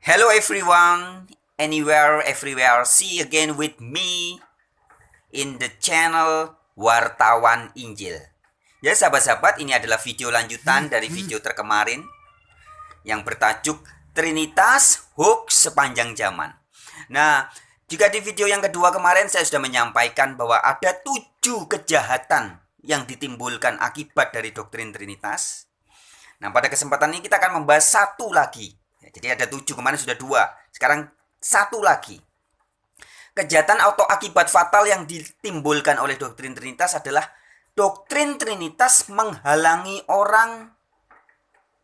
Hello everyone, anywhere, everywhere. See you again with me in the channel Wartawan Injil. Ya sahabat-sahabat, ini adalah video lanjutan dari video terkemarin yang bertajuk Trinitas Hoax Sepanjang Zaman. Nah, jika di video yang kedua kemarin saya sudah menyampaikan bahwa ada 7 kejahatan yang ditimbulkan akibat dari doktrin Trinitas. Nah, pada kesempatan ini kita akan membahas satu lagi. Jadi ada 7, kemarin sudah 2. Sekarang satu lagi. Kejahatan atau akibat fatal yang ditimbulkan oleh doktrin Trinitas adalah doktrin Trinitas menghalangi orang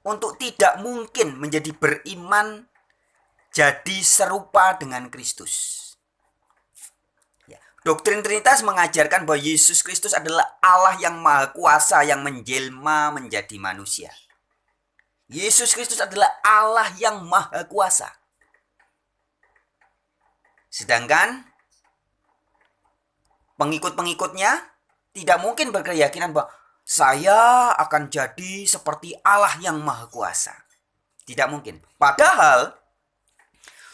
untuk tidak mungkin menjadi beriman jadi serupa dengan Kristus. Ya, doktrin Trinitas mengajarkan bahwa Yesus Kristus adalah Allah yang Maha Kuasa yang menjelma menjadi manusia. Yesus Kristus adalah Allah yang Maha Kuasa. Sedangkan pengikut-pengikutnya tidak mungkin berkeyakinan bahwa saya akan jadi seperti Allah yang Maha Kuasa. Tidak mungkin. Padahal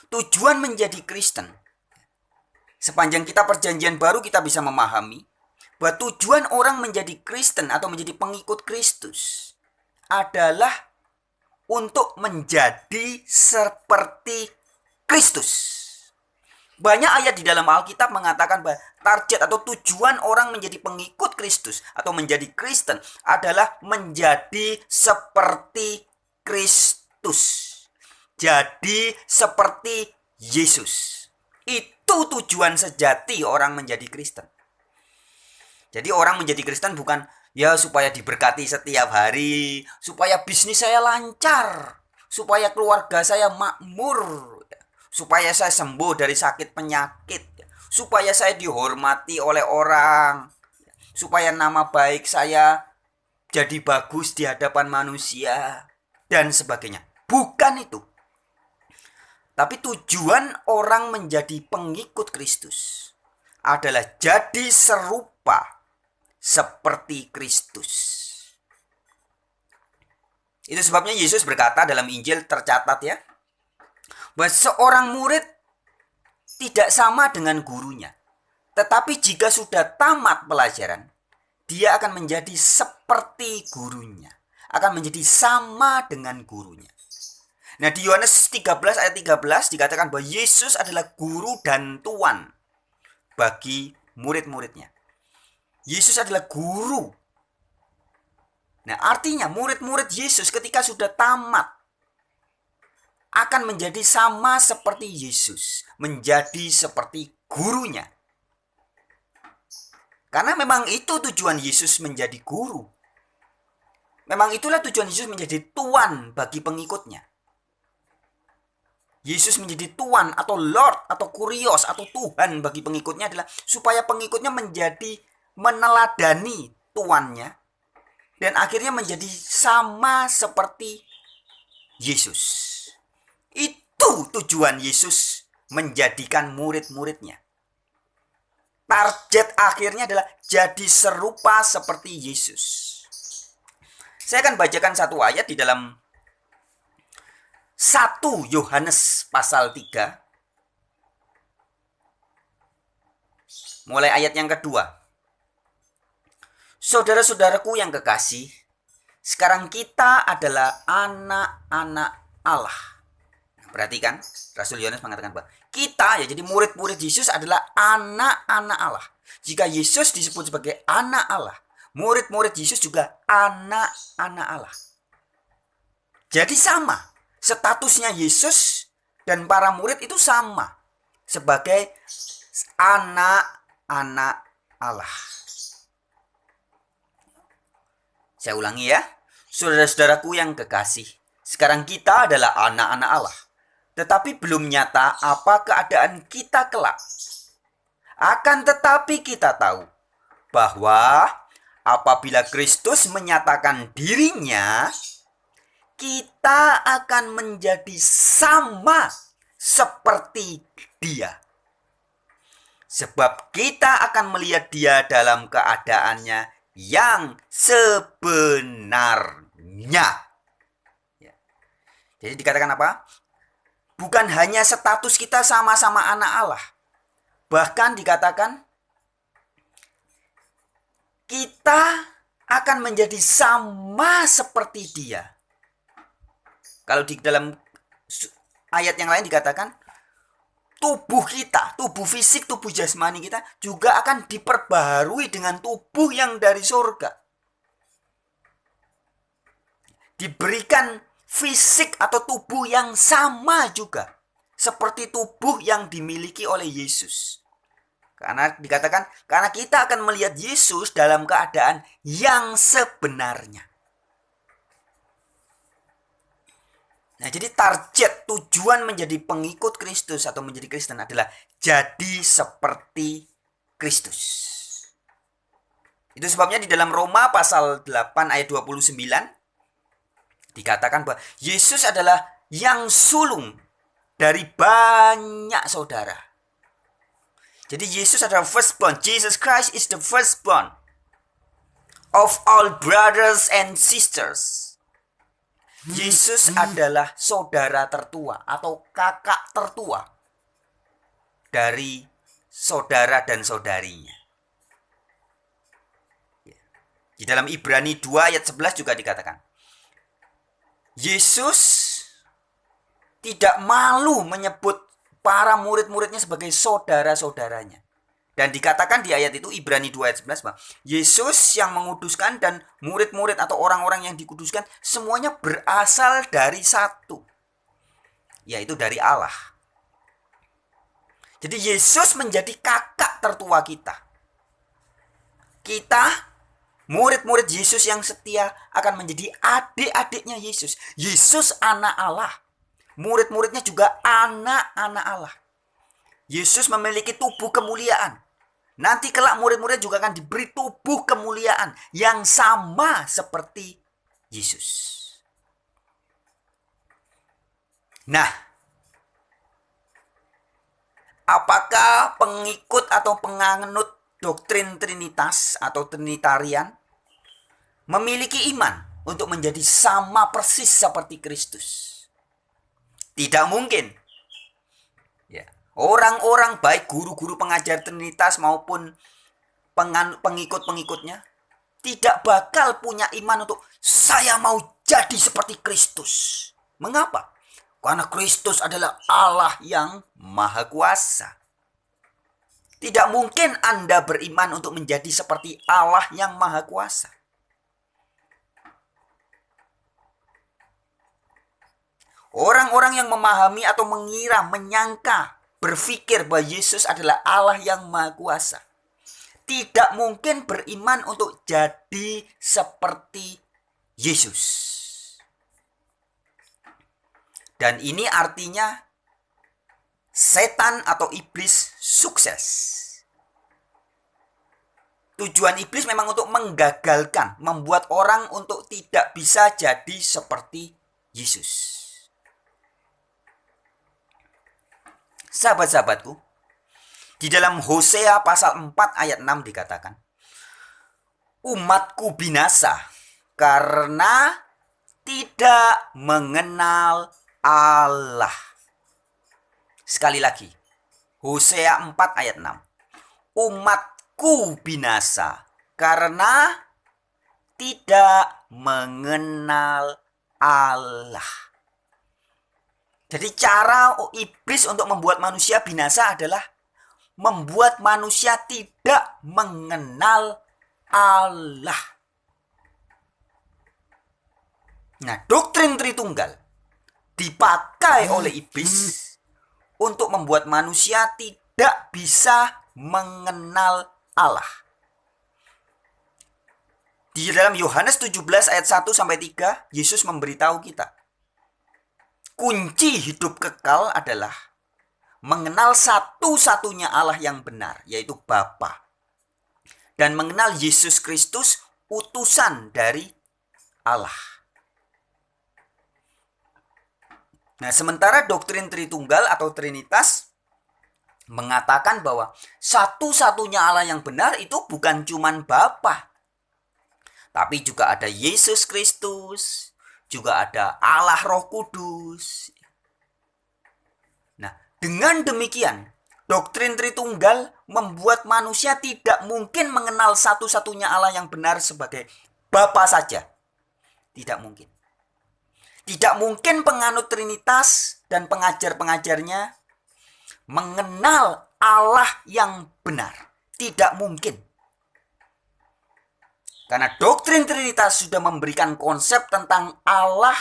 tujuan menjadi Kristen, sepanjang kita perjanjian baru kita bisa memahami bahwa tujuan orang menjadi Kristen atau menjadi pengikut Kristus adalah untuk menjadi seperti Kristus. Banyak ayat di dalam Alkitab mengatakan bahwa target atau tujuan orang menjadi pengikut Kristus atau menjadi Kristen adalah menjadi seperti Kristus. Jadi seperti Yesus. Itu tujuan sejati orang menjadi Kristen. Jadi orang menjadi Kristen bukan ya supaya diberkati setiap hari, supaya bisnis saya lancar, supaya keluarga saya makmur, supaya saya sembuh dari sakit penyakit, supaya saya dihormati oleh orang, supaya nama baik saya jadi bagus di hadapan manusia, dan sebagainya. Bukan itu. Tapi tujuan orang menjadi pengikut Kristus adalah jadi serupa seperti Kristus. Itu sebabnya Yesus berkata dalam Injil tercatat ya, bahwa seorang murid tidak sama dengan gurunya. Tetapi jika sudah tamat pelajaran, dia akan menjadi seperti gurunya. Akan menjadi sama dengan gurunya. Nah, di Yohanes 13 ayat 13 dikatakan bahwa Yesus adalah guru dan tuan bagi murid-muridnya. Yesus adalah guru. Nah, artinya murid-murid Yesus ketika sudah tamat akan menjadi sama seperti Yesus, menjadi seperti gurunya. Karena memang itu tujuan Yesus menjadi guru. Memang itulah tujuan Yesus menjadi tuan bagi pengikutnya. Yesus menjadi tuan atau Lord atau Kurios atau Tuhan bagi pengikutnya adalah supaya pengikutnya menjadi meneladani tuannya dan akhirnya menjadi sama seperti Yesus. Itu tujuan Yesus menjadikan murid-muridnya. Target akhirnya adalah jadi serupa seperti Yesus. Saya akan bacakan satu ayat di dalam 1 Yohanes pasal 3. Mulai ayat yang kedua. Saudara-saudaraku yang kekasih, sekarang kita adalah anak-anak Allah. Nah, perhatikan, Rasul Yohanes mengatakan bahwa kita, ya jadi murid-murid Yesus adalah anak-anak Allah. Jika Yesus disebut sebagai anak Allah, murid-murid Yesus juga anak-anak Allah. Jadi sama, statusnya Yesus dan para murid itu sama sebagai anak-anak Allah. Saya ulangi ya, saudara-saudaraku yang kekasih, sekarang kita adalah anak-anak Allah. Tetapi belum nyata apa keadaan kita kelak. Akan tetapi kita tahu bahwa apabila Kristus menyatakan dirinya, kita akan menjadi sama seperti Dia. Sebab kita akan melihat Dia dalam keadaannya yang sebenarnya. Ya. Jadi dikatakan apa? bukan hanya status kita sama-sama anak Allah. Bahkan dikatakan kita akan menjadi sama seperti Dia. Kalau di dalam ayat yang lain dikatakan tubuh kita, tubuh fisik, tubuh jasmani kita juga akan diperbaharui dengan tubuh yang dari surga. Diberikan fisik atau tubuh yang sama juga seperti tubuh yang dimiliki oleh Yesus. Karena dikatakan karena kita akan melihat Yesus dalam keadaan yang sebenarnya. Nah, jadi target tujuan menjadi pengikut Kristus atau menjadi Kristen adalah jadi seperti Kristus. Itu sebabnya di dalam Roma pasal 8 ayat 29 dikatakan bahwa Yesus adalah yang sulung dari banyak saudara. Jadi Yesus adalah firstborn. Jesus Christ is the firstborn of all brothers and sisters. Yesus adalah saudara tertua atau kakak tertua dari saudara dan saudarinya. Di dalam Ibrani 2 ayat 11 juga dikatakan, Yesus tidak malu menyebut para murid-muridnya sebagai saudara-saudaranya. Dan dikatakan di ayat itu, Ibrani 2 ayat 11, bahwa Yesus yang menguduskan dan murid-murid atau orang-orang yang dikuduskan semuanya berasal dari satu, yaitu dari Allah. Jadi Yesus menjadi kakak tertua kita. Kita murid-murid Yesus yang setia akan menjadi adik-adiknya Yesus. Yesus anak Allah. Murid-muridnya juga anak-anak Allah. Yesus memiliki tubuh kemuliaan. Nanti kelak murid-murid juga akan diberi tubuh kemuliaan yang sama seperti Yesus. Nah, apakah pengikut atau penganut doktrin Trinitas atau Trinitarian memiliki iman untuk menjadi sama persis seperti Kristus? Tidak mungkin. Ya. Orang-orang baik guru-guru pengajar Trinitas maupun pengikut-pengikutnya tidak bakal punya iman untuk saya mau jadi seperti Kristus. Mengapa? Karena Kristus adalah Allah yang Maha Kuasa. Tidak mungkin Anda beriman untuk menjadi seperti Allah yang Maha Kuasa. Orang-orang yang memahami atau mengira, menyangka, berpikir bahwa Yesus adalah Allah yang Maha Kuasa tidak mungkin beriman untuk jadi seperti Yesus. Dan ini artinya setan atau iblis sukses. Tujuan iblis memang untuk menggagalkan, membuat orang untuk tidak bisa jadi seperti Yesus. Sahabat-sahabatku, di dalam Hosea pasal 4 ayat 6 dikatakan, umatku binasa karena tidak mengenal Allah. Sekali lagi, Hosea 4 ayat 6. Umatku binasa karena tidak mengenal Allah. Jadi cara iblis untuk membuat manusia binasa adalah membuat manusia tidak mengenal Allah. Nah, doktrin Tritunggal dipakai oleh iblis untuk membuat manusia tidak bisa mengenal Allah. Di dalam Yohanes 17 ayat 1 sampai 3, Yesus memberitahu kita, kunci hidup kekal adalah mengenal satu-satunya Allah yang benar, yaitu Bapa, dan mengenal Yesus Kristus, utusan dari Allah. Nah, sementara doktrin Tritunggal atau Trinitas mengatakan bahwa satu-satunya Allah yang benar itu bukan cuman Bapa, tapi juga ada Yesus Kristus, juga ada Allah Roh Kudus. Nah, dengan demikian, doktrin Tritunggal membuat manusia tidak mungkin mengenal satu-satunya Allah yang benar sebagai Bapa saja. Tidak mungkin. Tidak mungkin penganut Trinitas dan pengajar-pengajarnya mengenal Allah yang benar. Tidak mungkin. Karena doktrin Trinitas sudah memberikan konsep tentang Allah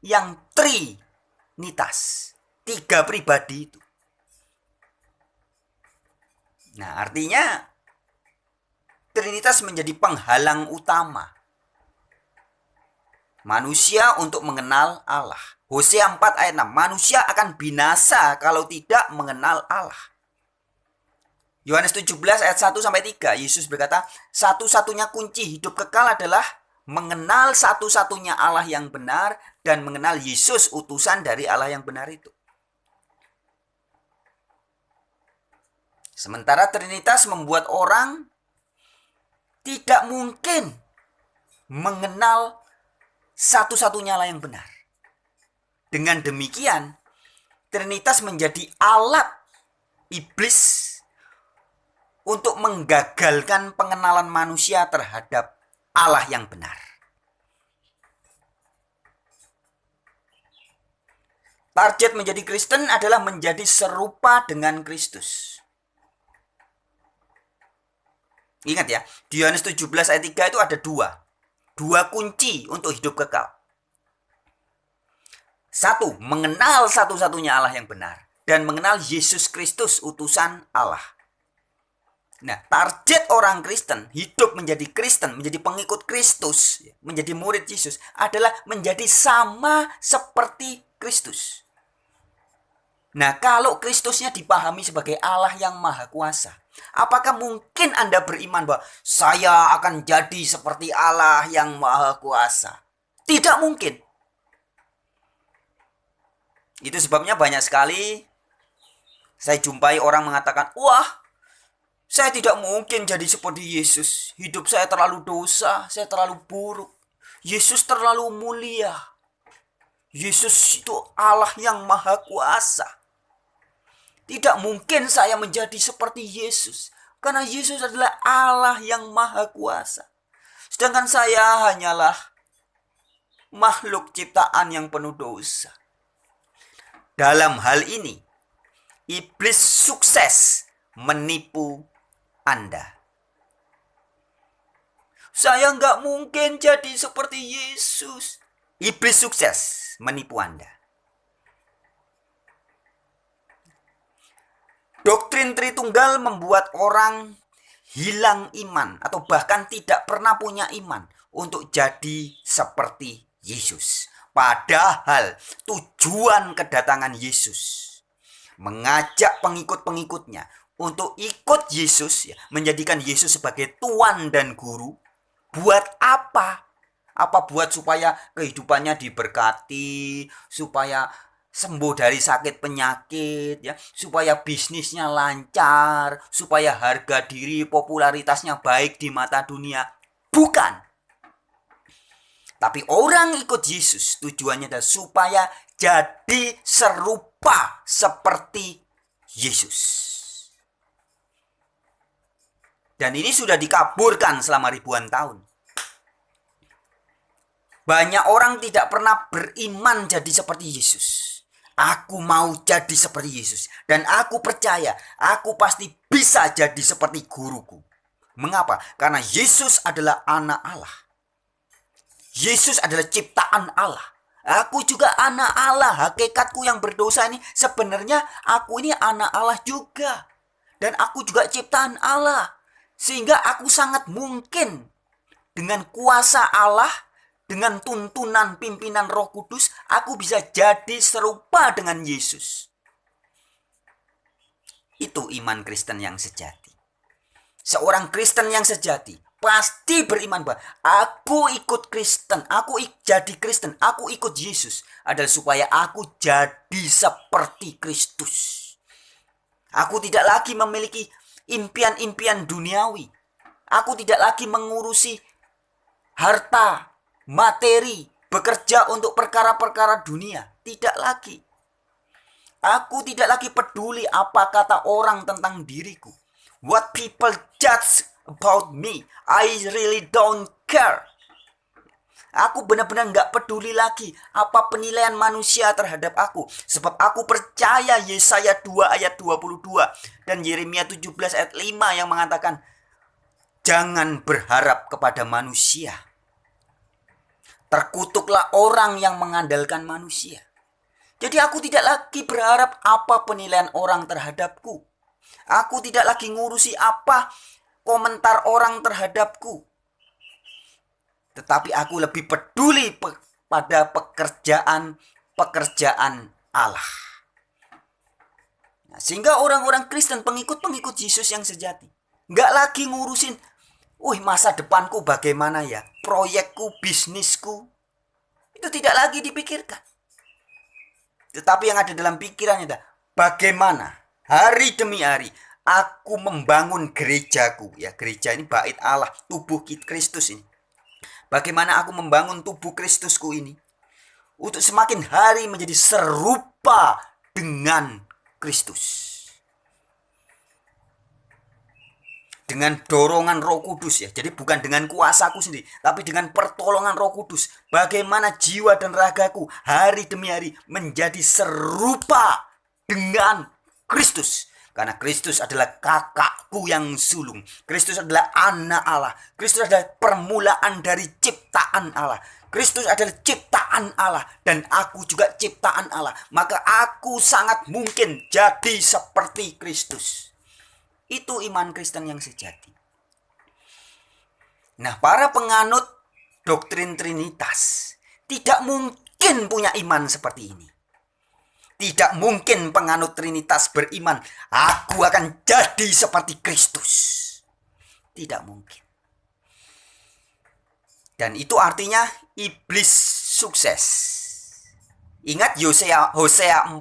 yang Trinitas. 3 pribadi itu. Nah, artinya Trinitas menjadi penghalang utama manusia untuk mengenal Allah. Hosea 4 ayat 6. Manusia akan binasa kalau tidak mengenal Allah. Yohanes 17 ayat 1 sampai 3. Yesus berkata, satu-satunya kunci hidup kekal adalah mengenal satu-satunya Allah yang benar dan mengenal Yesus utusan dari Allah yang benar itu. Sementara Trinitas membuat orang tidak mungkin mengenal satu-satunya Allah yang benar. Dengan demikian, Trinitas menjadi alat iblis untuk menggagalkan pengenalan manusia terhadap Allah yang benar. Target menjadi Kristen adalah menjadi serupa dengan Kristus. Ingat ya, di Yohanes 17 ayat 3 itu ada dua kunci untuk hidup kekal. 1, mengenal satu-satunya Allah yang benar. Dan mengenal Yesus Kristus utusan Allah. Nah, target orang Kristen, hidup menjadi Kristen, menjadi pengikut Kristus, menjadi murid Yesus, adalah menjadi sama seperti Kristus. Nah, kalau Kristusnya dipahami sebagai Allah yang Maha Kuasa, apakah mungkin Anda beriman bahwa saya akan jadi seperti Allah yang Maha Kuasa? Tidak mungkin. Itu sebabnya banyak sekali saya jumpai orang mengatakan, wah, saya tidak mungkin jadi seperti Yesus. Hidup saya terlalu dosa, saya terlalu buruk. Yesus terlalu mulia. Yesus itu Allah yang Maha Kuasa. Tidak mungkin saya menjadi seperti Yesus. Karena Yesus adalah Allah yang Maha Kuasa. Sedangkan saya hanyalah makhluk ciptaan yang penuh dosa. Dalam hal ini, iblis sukses menipu Anda. Saya nggak mungkin jadi seperti Yesus. Iblis sukses menipu Anda. Doktrin Tritunggal membuat orang hilang iman atau bahkan tidak pernah punya iman untuk jadi seperti Yesus. Padahal tujuan kedatangan Yesus mengajak pengikut-pengikutnya untuk ikut Yesus, menjadikan Yesus sebagai Tuan dan Guru. Buat apa? Apa buat supaya kehidupannya diberkati, supaya sembuh dari sakit penyakit, ya, supaya bisnisnya lancar, supaya harga diri, popularitasnya baik di mata dunia. Bukan. Tapi orang ikut Yesus tujuannya adalah supaya jadi serupa seperti Yesus. Dan ini sudah dikaburkan selama ribuan tahun. Banyak orang tidak pernah beriman jadi seperti Yesus. Aku mau jadi seperti Yesus. Dan aku percaya, aku pasti bisa jadi seperti guruku. Mengapa? Karena Yesus adalah anak Allah. Yesus adalah ciptaan Allah. Aku juga anak Allah. Hakikatku yang berdosa ini, sebenarnya aku ini anak Allah juga. Dan aku juga ciptaan Allah. Sehingga aku sangat mungkin dengan kuasa Allah, dengan tuntunan pimpinan Roh Kudus, aku bisa jadi serupa dengan Yesus. Itu iman Kristen yang sejati. Seorang Kristen yang sejati pasti beriman bahwa aku ikut Kristen, jadi Kristen, aku ikut Yesus adalah supaya aku jadi seperti Kristus. Aku tidak lagi memiliki impian-impian duniawi. Aku tidak lagi mengurusi harta, materi, bekerja untuk perkara-perkara dunia. Tidak lagi. Aku tidak lagi peduli apa kata orang tentang diriku. What people judge about me, I really don't care. Aku benar-benar gak peduli lagi apa penilaian manusia terhadap aku. Sebab aku percaya Yesaya 2 ayat 22 dan Yeremia 17 ayat 5 yang mengatakan, jangan berharap kepada manusia. Terkutuklah orang yang mengandalkan manusia. Jadi aku tidak lagi berharap apa penilaian orang terhadapku. Aku tidak lagi ngurusi apa komentar orang terhadapku. Tetapi aku lebih peduli pada pekerjaan Allah. Nah, sehingga orang-orang Kristen, pengikut-pengikut Yesus yang sejati, nggak lagi ngurusin, masa depanku bagaimana ya, proyekku, bisnisku, itu tidak lagi dipikirkan. Tetapi yang ada dalam pikirannya adalah bagaimana hari demi hari aku membangun gerejaku. Ya, gereja ini bait Allah, tubuh Kristus ini. Bagaimana aku membangun tubuh Kristusku ini untuk semakin hari menjadi serupa dengan Kristus. Dengan dorongan Roh Kudus ya. Jadi bukan dengan kuasaku sendiri, tapi dengan pertolongan Roh Kudus. Bagaimana jiwa dan ragaku hari demi hari menjadi serupa dengan Kristus. Karena Kristus adalah kakakku yang sulung. Kristus adalah anak Allah. Kristus adalah permulaan dari ciptaan Allah. Kristus adalah ciptaan Allah dan aku juga ciptaan Allah. Maka aku sangat mungkin jadi seperti Kristus. Itu iman Kristen yang sejati. Nah, para penganut doktrin Trinitas tidak mungkin punya iman seperti ini. Tidak mungkin penganut Trinitas beriman, aku akan jadi seperti Kristus. Tidak mungkin. Dan itu artinya iblis sukses. Ingat Hosea 4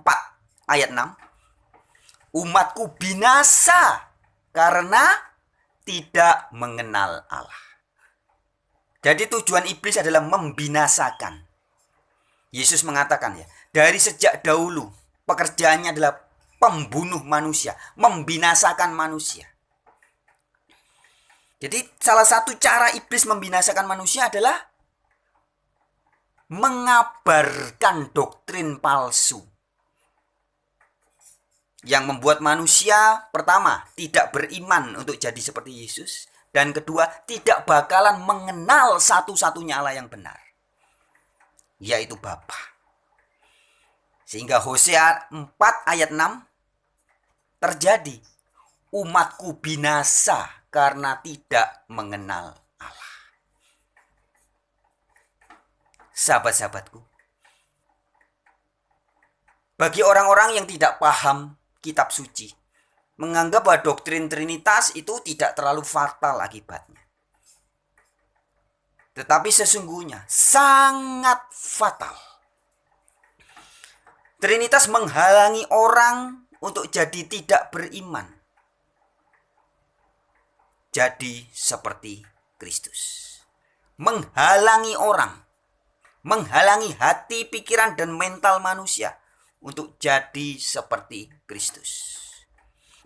ayat 6. Umatku binasa karena tidak mengenal Allah. Jadi tujuan iblis adalah membinasakan. Yesus mengatakan ya, dari sejak dahulu pekerjaannya adalah pembunuh manusia, membinasakan manusia. Jadi salah satu cara iblis membinasakan manusia adalah mengabarkan doktrin palsu. Yang membuat manusia pertama tidak beriman untuk jadi seperti Yesus. Dan kedua tidak bakalan mengenal satu-satunya Allah yang benar. Yaitu Bapa. Sehingga Hosea 4 ayat 6 terjadi. Umatku binasa karena tidak mengenal Allah. Sahabat-sahabatku. Bagi orang-orang yang tidak paham kitab suci, menganggap bahwa doktrin Trinitas itu tidak terlalu fatal akibatnya. Tetapi sesungguhnya sangat fatal. Trinitas menghalangi orang untuk jadi tidak beriman. Jadi seperti Kristus. Menghalangi orang. Menghalangi hati, pikiran, dan mental manusia untuk jadi seperti Kristus.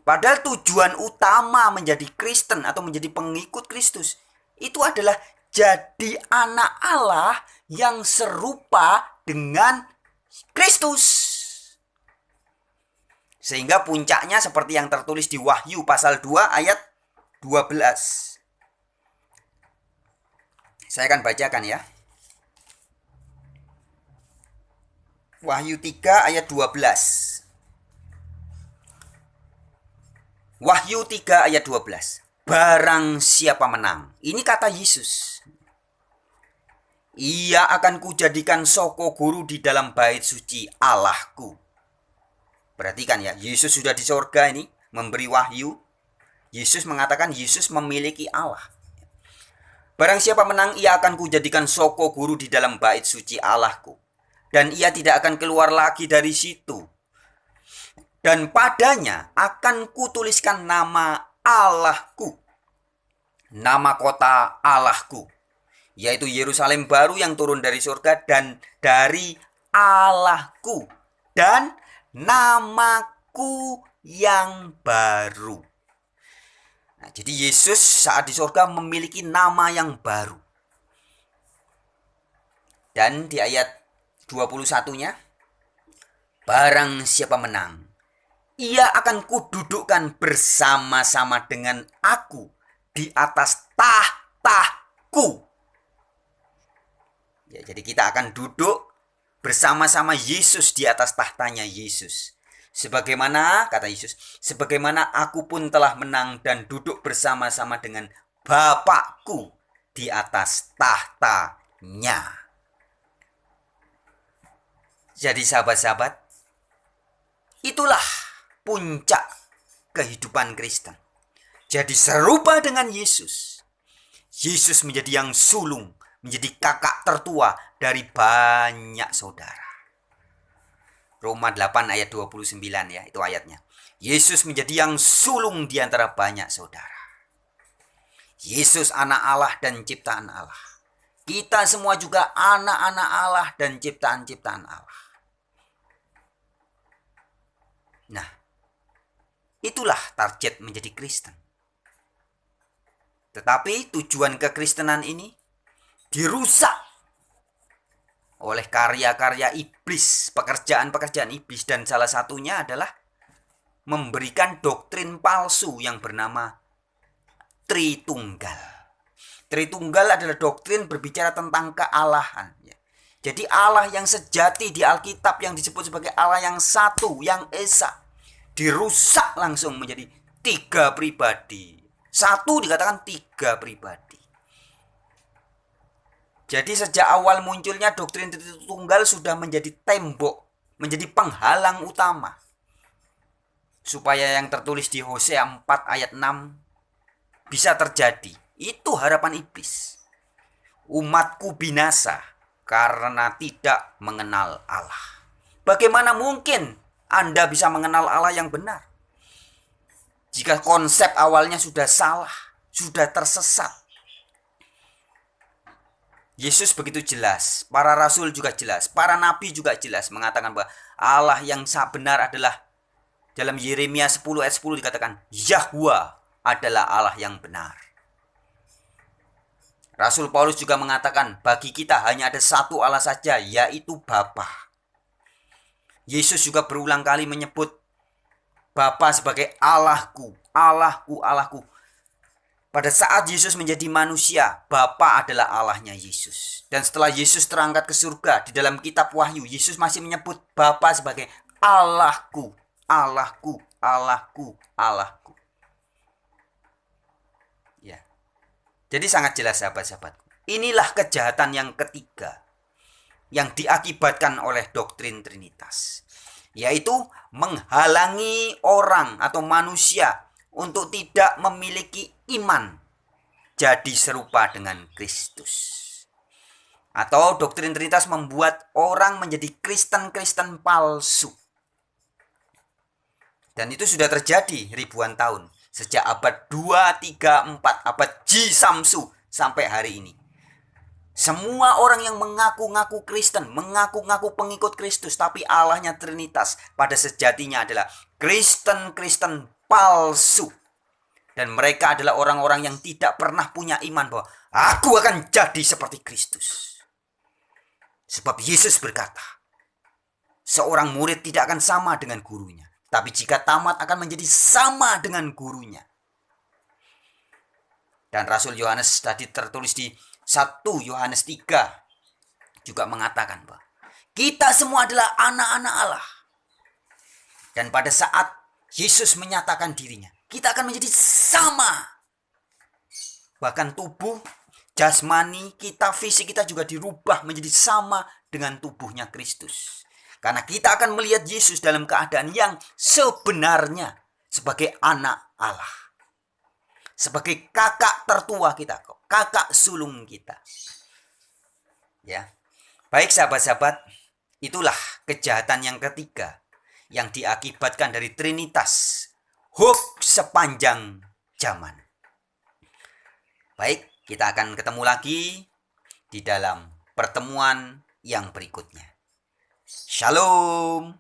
Padahal tujuan utama menjadi Kristen atau menjadi pengikut Kristus itu adalah jadi anak Allah yang serupa dengan Kristus. Sehingga puncaknya seperti yang tertulis di Wahyu pasal 2 ayat 12. Saya akan bacakan ya. Wahyu 3 ayat 12. Wahyu 3 ayat 12. Barang siapa menang. Ini kata Yesus. Ia akan kujadikan soko guru di dalam bait suci Allahku. Perhatikan ya, Yesus sudah di sorga ini memberi wahyu. Yesus mengatakan Yesus memiliki Allah. Barang siapa menang, ia akan kujadikan soko guru di dalam bait suci Allahku. Dan ia tidak akan keluar lagi dari situ. Dan padanya akan kutuliskan nama Allahku. Nama kota Allahku. Yaitu Yerusalem baru yang turun dari surga dan dari Allahku. Dan namaku yang baru. Nah, jadi Yesus saat di surga memiliki nama yang baru. Dan di ayat 21-nya, barang siapa menang, ia akan kududukkan bersama-sama dengan aku di atas tahtaku. Ya, jadi kita akan duduk bersama-sama Yesus di atas tahtanya Yesus. Sebagaimana, kata Yesus, sebagaimana aku pun telah menang dan duduk bersama-sama dengan Bapakku di atas tahtanya. Jadi sahabat-sahabat, itulah puncak kehidupan Kristen. Jadi serupa dengan Yesus. Yesus menjadi yang sulung, menjadi kakak tertua dari banyak saudara. Roma 8 ayat 29 ya, itu ayatnya. Yesus menjadi yang sulung di antara banyak saudara. Yesus anak Allah dan ciptaan Allah. Kita semua juga anak-anak Allah dan ciptaan-ciptaan Allah. Nah, itulah target menjadi Kristen. Tetapi tujuan kekristenan ini dirusak oleh karya-karya iblis, pekerjaan-pekerjaan iblis, dan salah satunya adalah memberikan doktrin palsu yang bernama Tritunggal. Tritunggal adalah doktrin berbicara tentang kealahan. Jadi Allah yang sejati di Alkitab yang disebut sebagai Allah yang satu, yang esa, dirusak langsung menjadi 3 pribadi. Satu dikatakan 3 pribadi. Jadi sejak awal munculnya doktrin Tritunggal sudah menjadi tembok, menjadi penghalang utama. Supaya yang tertulis di Hosea 4 ayat 6 bisa terjadi. Itu harapan iblis. Umatku binasa karena tidak mengenal Allah. Bagaimana mungkin Anda bisa mengenal Allah yang benar jika konsep awalnya sudah salah, sudah tersesat? Yesus begitu jelas, para rasul juga jelas, para nabi juga jelas mengatakan bahwa Allah yang benar adalah, dalam Yeremia 10 ayat 10 dikatakan, Yahwa adalah Allah yang benar. Rasul Paulus juga mengatakan, bagi kita hanya ada satu Allah saja, yaitu Bapa. Yesus juga berulang kali menyebut Bapa sebagai Allahku, Allahku, Allahku. Pada saat Yesus menjadi manusia, Bapa adalah Allahnya Yesus. Dan setelah Yesus terangkat ke surga, di dalam kitab Wahyu, Yesus masih menyebut Bapa sebagai Allahku, Allahku, Allahku, Allahku. Ya. Jadi sangat jelas sahabat-sahabat. Inilah kejahatan yang ketiga yang diakibatkan oleh doktrin Trinitas, yaitu menghalangi orang atau manusia untuk tidak memiliki iman jadi serupa dengan Kristus. Atau doktrin Trinitas membuat orang menjadi Kristen-Kristen palsu. Dan itu sudah terjadi ribuan tahun. Sejak abad 2, 3, 4, abad Ji Samsu sampai hari ini. Semua orang yang mengaku-ngaku Kristen, mengaku-ngaku pengikut Kristus, tapi Allahnya Trinitas, pada sejatinya adalah Kristen-Kristen palsu. Dan mereka adalah orang-orang yang tidak pernah punya iman bahwa aku akan jadi seperti Kristus. Sebab Yesus berkata, seorang murid tidak akan sama dengan gurunya, tapi jika tamat akan menjadi sama dengan gurunya. Dan Rasul Yohanes tadi tertulis di 1 Yohanes 3 juga mengatakan bahwa kita semua adalah anak-anak Allah. Dan pada saat Yesus menyatakan dirinya, kita akan menjadi sama. Bahkan tubuh, jasmani kita, fisik kita juga dirubah menjadi sama dengan tubuhnya Kristus. Karena kita akan melihat Yesus dalam keadaan yang sebenarnya sebagai anak Allah. Sebagai kakak tertua kita, kakak sulung kita. Ya. Baik sahabat-sahabat, itulah kejahatan yang ketiga yang diakibatkan dari Trinitas, hoax sepanjang zaman. Baik, kita akan ketemu lagi di dalam pertemuan yang berikutnya. Shalom.